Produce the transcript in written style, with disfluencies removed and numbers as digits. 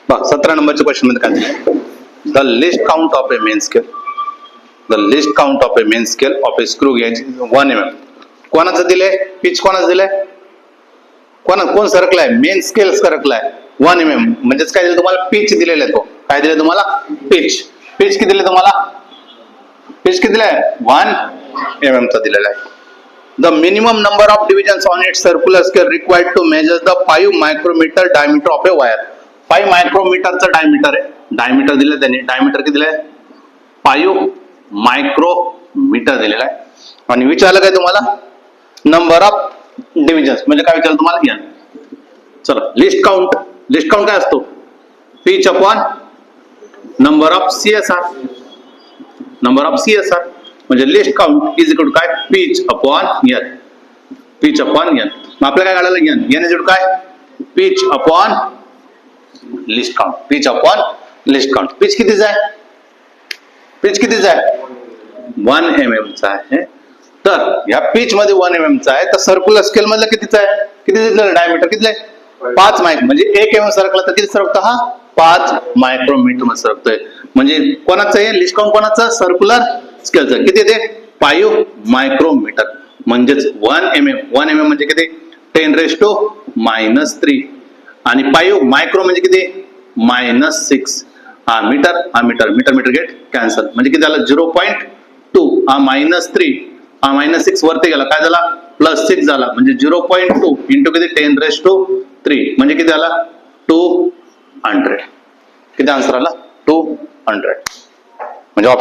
बघ 17 नंबरच्या क्वेश्चन मध्ये काय दिलंय, the list count of A main scale, the list count of A main scale of A screw gauge 1 mm. कोणाचं दिलंय, पिच कोणाचं दिलंय, कोण सरकलाय, मेन स्केल सरकलाय 1 mm. म्हणजेच काय दिलं तुम्हाला, पिच दिलेलं आहे. तो काय दिलं तुम्हाला, पिच. पिच किती दिले तुम्हाला, पिच किती दिलाय 1 mm चा दिलेला आहे. The minimum number of divisions on its circular scale required to measure the 5 micrometer diameter of a wire. 5 micrometer चा diameter आहे. diameter दिलं त्यांनी. diameter किती दिलंय, 5 micrometer दिलेला आहे. आणि विचारलं काय तुम्हाला, number of divisions म्हणजे काय विचारलं तुम्हाला, या चला लिस्ट काउंट. लिस्ट काउंट काय असतो, pitch upon number of CSR. Number of CSR म्हणजे list count is equal to काय, pitch upon N. Pitch upon N. मग आपल्याला काय काढायला, N. N is equal to काय, pitch upon list count. Pitch upon list count. Pitch कितीच आहे, pitch कितीच आहे 1 mm चा आहे. तर या पिच मध्ये 1 mm चा आहे, तर सर्क्युलर स्केल मधलं कितीच आहे, किती दिलेलं डायमीटर किती आहे 5 मायक्रो. म्हणजे 1 mm सरकला तर किती सरकतो, हा 5 मायक्रोमीटर मध्ये सरकतोय. म्हणजे कोणाचं आहे लिस्ट काउंट, कोणाचं, सर्क्युलर स्केलचं. किती ते 5 मायक्रोमीटर. म्हणजेच 1 mm. 1 mm म्हणजे किती 10⁻³ आणि 5 मायक्रो म्हणजे किती -6. हा मीटर, हा metre, metre metre gate cancel. म्हणजे किती झालं 0.2. हा -3, हा -6 वरती गेला, काय झाला +6 झाला. म्हणजे 0.2 इंटू किती 10⁻³ म्हणजे किती झाला 200. किती आन्सर आला 200. म्हणजे ऑप्शन